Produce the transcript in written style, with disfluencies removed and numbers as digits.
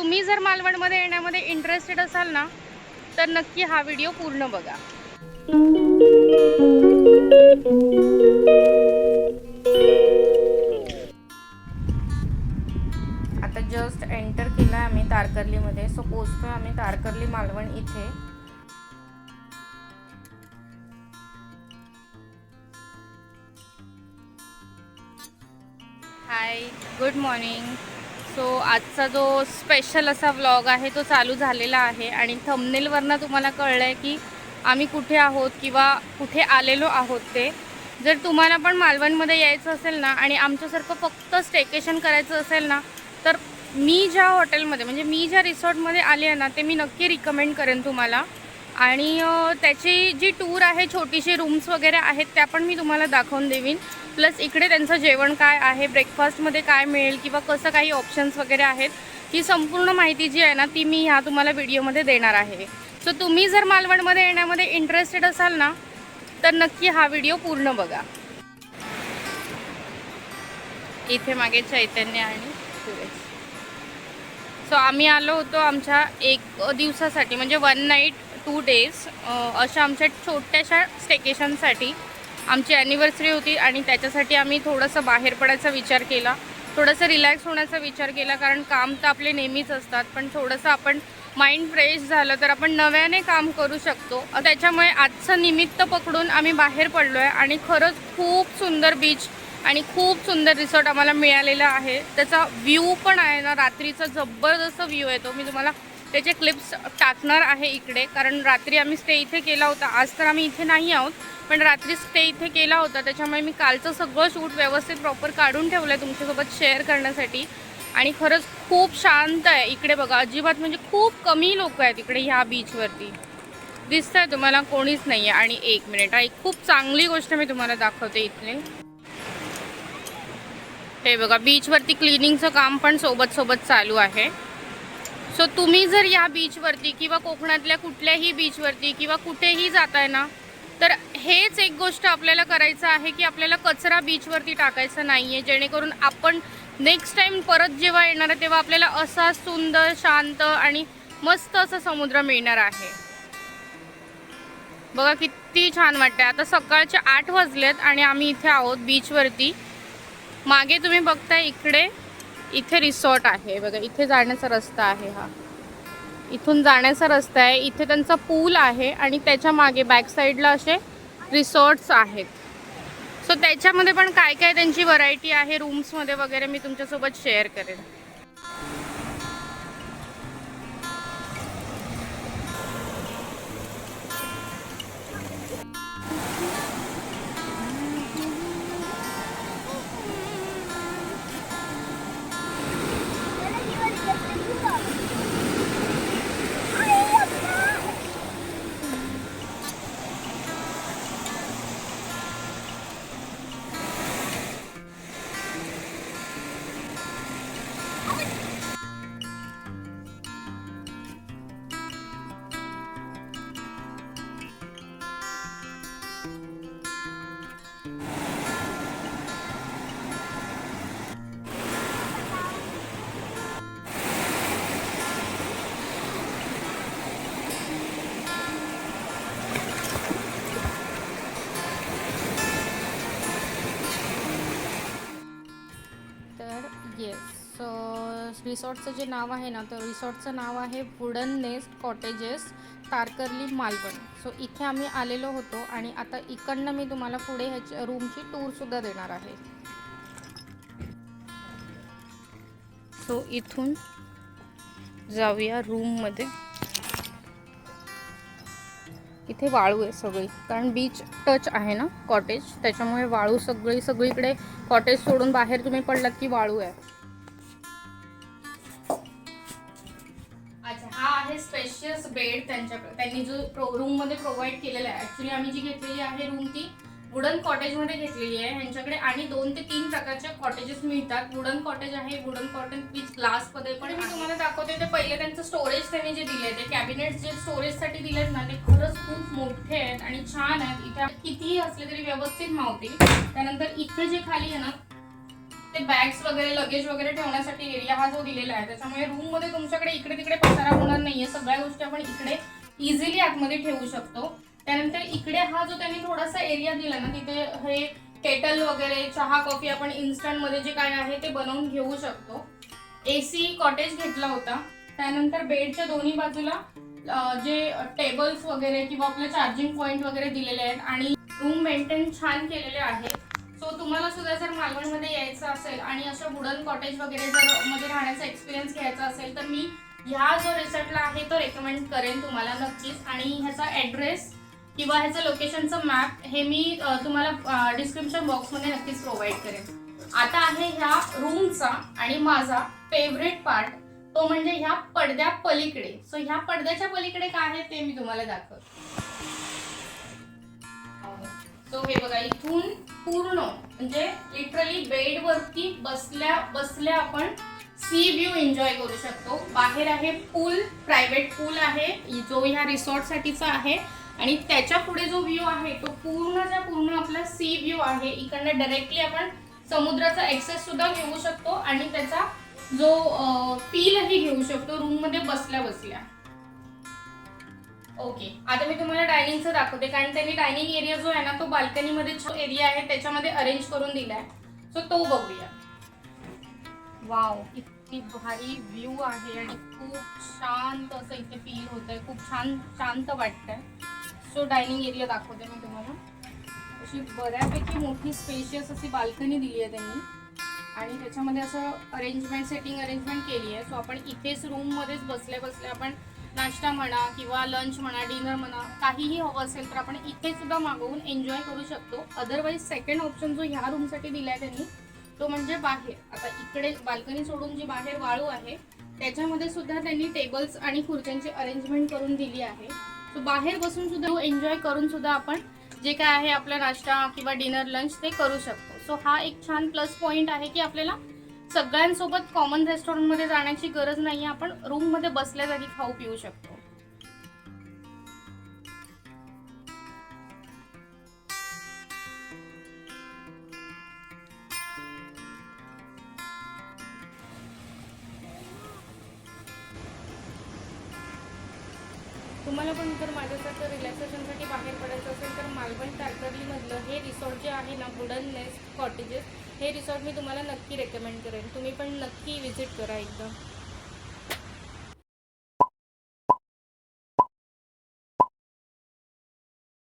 तुम्ही जर मालवणमध्ये येण्यामध्ये इंटरेस्टेड असाल ना तर नक्की हा व्हिडिओ पूर्ण बघा। आता जस्ट एंटर केला आम्ही तारकर्लीमध्ये। सो पोहोचतोय आम्ही तारकर्ली मालवण इथे। हाय, गुड मॉर्निंग। सो आजचा जो स्पेशल असा व्लॉग आहे तो चालू झालेला आहे आणि थंबनेलवरनं तुम्हाला कळलंय की आम्ही कुठे आहोत किंवा कुठे आलेलो आहोत ते। जर तुम्हाला पण मालवणमध्ये यायचं असेल ना आणि आमच्यासारखं फक्त स्टेकेशन करायचं असेल ना तर मी ज्या हॉटेलमध्ये म्हणजे मी ज्या रिसॉर्टमध्ये आले आहे ना ते मी नक्की रिकमेंड करेन तुम्हाला। आणि त्याची जी टूर आहे, छोटीशी रूम्स वगैरे आहेत त्या पण मी तुम्हाला दाखवून देईन। प्लस इकडे त्यांचं जेवण काय आहे, ब्रेकफास्टमध्ये काय मिळेल किंवा कसं काही ऑप्शन्स वगैरे आहेत, ही संपूर्ण माहिती जी आहे ना ती मी ह्या तुम्हाला व्हिडिओमध्ये देणार आहे। सो तुम्ही जर मालवणमध्ये येण्यामध्ये इंटरेस्टेड असाल ना तर नक्की हा व्हिडिओ पूर्ण बघा। इथे मागे चैतन्य आणि सुरेश। सो आम्ही आलो होतो आमच्या 1 दिवसासाठी म्हणजे 1 नाईट 2 डेज अशा आमच्या छोट्याशा स्टेकेशनसाठी। आमची ॲनिव्हर्सरी होती आणि त्याच्यासाठी आम्ही थोडंसं बाहेर पडायचा विचार केला, थोडंसं रिलॅक्स होण्याचा विचार केला। कारण काम तर आपले नेहमीच असतात, पण थोडंसं आपण माइंड फ्रेश झालं तर आपण नव्याने काम करू शकतो। त्याच्यामुळे आजचं निमित्त पकडून आम्ही बाहेर पडलो आहे आणि खरंच खूप सुंदर बीच आणि खूप सुंदर रिसॉर्ट आम्हाला मिळालेला आहे। त्याचा व्ह्यू पण आहे ना, रात्रीचा जबरदस्त व्ह्यू आहे तो। मी तुम्हाला त्याचे क्लिप्स टाकणार आहे इकडे, कारण रात्री आम्ही स्टे इथे केला होता। आज तर आम्ही इथे नाही आहोत, पण रात्री स्टे इथे केला होता, त्याच्यामुळे मी कालचं सगळं शूट व्यवस्थित प्रॉपर काढून ठेवलं आहे तुमच्यासोबत शेअर करण्यासाठी। आणि खरंच खूप शांत आहे इकडे बघा, अजिबात म्हणजे खूप कमी लोक आहेत इकडे ह्या बीचवरती। दिसतंय तुम्हाला कोणीच नाही आहे। आणि 1 मिनिट, एक खूप चांगली गोष्ट मी तुम्हाला दाखवते इथले। हे बघा, बीचवरती क्लिनिंगचं काम पण सोबत चालू आहे। सो तुम्ही जर या बीचवरती किंवा कोकणातल्या कुठल्याही बीचवरती किंवा कुठेही जाताय ना तर हेच एक गोष्ट आपल्याला करायचं आहे की आपल्याला कचरा बीचवरती टाकायचा नाही आहे, जेणेकरून आपण नेक्स्ट टाइम परत जेव्हा येणार आहे तेव्हा आपल्याला असा सुंदर, शांत आणि मस्त असा समुद्र मिळणार आहे। बघा किती छान वाटतंय। आता सकाळचे 8 वाजलेत आणि आम्ही इथे आहोत बीचवरती। मागे तुम्ही बघताय इथे रिसॉर्ट आहे बघा, इथे जाण्याचा रस्ता आहे, हा इथून जाण्याचा रस्ता आहे। इथे त्यांचा पूल आहे आणि त्याच्या मागे बॅक साईडला असे रिसॉर्ट्स आहेत। सो त्याच्यामध्ये पण काय काय त्यांची व्हरायटी आहे रूम्समध्ये वगैरे मी तुमच्यासोबत शेअर करेन। येस, रिसॉर्टचं जे नाव आहे ना तर रिसॉर्टचं नाव आहे wooden nest cottages Tarkarli Malvan. So इथे आम्ही आलेलो होतो आणि आता इकडनं मी तुम्हाला पुढे ह्याची रूमची टूरसुद्धा देणार आहे। सो इथून जाऊया रूममध्ये। इथे वाळू आहे सगळी, कारण बीच टच आहे ना कॉटेज, त्याच्यामुळे वाळू सगळीकडे कॉटेज सोडून बाहेर तुम्ही पडलात की वाळू आहे। अच्छा, हा आहे स्पेशियस बेड त्यांनी जो रूम मध्ये प्रोव्हाइड केलेला आहे। ऍक्च्युली आम्ही जी घेतलेली आहे रूम ती वुडन कॉटेजमध्ये घेतलेली आहे। ह्यांच्याकडे आणि 2 ते 3 प्रकारचे कॉटेजेस मिळतात। वुडन कॉटेज आहे, वुडन कॉटेज विथ ग्लासमध्ये पण मी तुम्हाला दाखवते। ते पहिले त्यांचं स्टोरेज त्यांनी जे दिले ते कॅबिनेट्स जे स्टोरेजसाठी दिलेत ना ते खरंच खूप मोठे आहेत आणि छान आहेत। इथे कितीही असले तरी व्यवस्थित मावतील। त्यानंतर इथे जे खाली आहे ना ते बॅग्स वगैरे लगेज वगैरे ठेवण्यासाठी एरिया हा जो दिलेला आहे, त्याच्यामुळे रूम मध्ये तुमच्याकडे इकडे तिकडे पसारा होणार नाहीये. सगळ्या गोष्टी आपण इकडे इझिली आतमध्ये ठेवू शकतो. त्यानंतर इकडे हा जो त्यांनी थोडासा एरिया दिला ना, तिथे हे केटल वगैरे चहा कॉफी आपण इन्स्टंट मध्ये जे काय आहे ते बनवून घेऊ शकतो. AC कॉटेज घेतला होता. त्यानंतर बेडच्या दोन्ही बाजूला जे टेबल्स वगैरे किंवा आपले चार्जिंग पॉइंट वगैरे दिलेले आहेत आणि रूम मेंटेन छान केलेले आहे. सो तुम्हाला सुद्धा जर मालवणमध्ये यायचं असेल आणि अशा वुडन कॉटेज वगैरे जर मध्ये राहण्याचा एक्सपिरियन्स घ्यायचा असेल तर मी ह्या जो रिसॉर्टला आहे तो रेकमेंड करेन तुम्हाला नक्कीच. आणि ह्याचा ॲड्रेस किंवा ह्याचं लोकेशनचं मॅप हे मी तुम्हाला डिस्क्रिप्शन बॉक्समध्ये नक्कीच प्रोव्हाइड करेन. आता आहे ह्या रूमचा आणि माझा फेवरेट पार्ट, तो म्हणजे ह्या पडद्या पलीकडे. सो ह्या पडद्याच्या पलीकडे काय आहे ते मी तुम्हाला दाखवते. सो हे बघा, इथून पूर्ण म्हणजे लिटरली बेडवरती बसल्या बसल्या आपण सी व्ह्यू एन्जॉय करू शकतो. बाहेर आहे पूल, प्रायव्हेट पूल आहे जो ह्या रिसॉर्टसाठीचा आहे. आणि त्याच्या पुढे जो व्ह्यू आहे तो पूर्णच्या पूर्ण आपला सी व्ह्यू आहे. इकडनं डायरेक्टली आपण समुद्राचा ऍक्सेस सुद्धा घेऊ शकतो आणि त्याचा जो फीलही घेऊ शकतो रूम मध्ये बसल्या बसल्या. ओके, आता मी तुम्हाला डायनिंगचं दाखवते, कारण त्यांनी डायनिंग एरिया जो आहे ना तो बाल्कनीमध्ये जो एरिया आहे त्याच्यामध्ये अरेंज करून दिलाय. सो तो बघूया. वाव, इतकी भारी व्ह्यू आहे आणि खूप शांत असं इथे फील होत आहे. खूप छान शांत वाटतंय. सो डायनिंग एरिया दाखवते मी तुम्हाला. अशी बऱ्यापैकी मोठी स्पेशियस अशी बाल्कनी दिली आहे त्यांनी आणि त्याच्यामध्ये असं सेटिंग अरेंजमेंट केली आहे. सो आपण इथेच रूममध्येच बसल्या बसल्या आपण नाश्ता म्हणा किंवा लंच म्हणा, डिनर म्हणा, काहीही हवं असेल तर आपण इथे सुद्धा मागवून एन्जॉय करू शकतो. अदरवाईज सेकंड ऑप्शन जो ह्या रूमसाठी दिलाय त्यांनी तो म्हणजे बाहेर. आता इकडे बाल्कनी सोडून जी बाहेर वाळू आहे त्याच्यामध्ये सुद्धा त्यांनी टेबल्स आणि खुर्च्यांची अरेंजमेंट करून दिली आहे. सो बाहेर बसून सुद्धा एन्जॉय करून सुद्धा आपण जे काय आहे आपला नाश्ता किंवा डिनर लंच ते करू शकतो. सो हा एक छान प्लस पॉईंट आहे की आपल्याला सगळ्यांसोबत कॉमन रेस्टॉरंटमध्ये जाण्याची गरज नाही. आपण रूममध्ये बसल्या जागी खाऊ पिऊ शकतो. तुम्हाला पण जर माझ्यासारखं रिलॅक्सेशनसाठी बाहेर पडायचं असेल तर मालवण तारकर्लीमधलं हे रिसॉर्ट जे आहे ना, वुडन नेस्ट कॉटेजेस, हे रिसॉर्ट मी तुम्हाला नक्की रेकमेंड करेन. तुम्ही पण नक्की विजिट करा एकदा.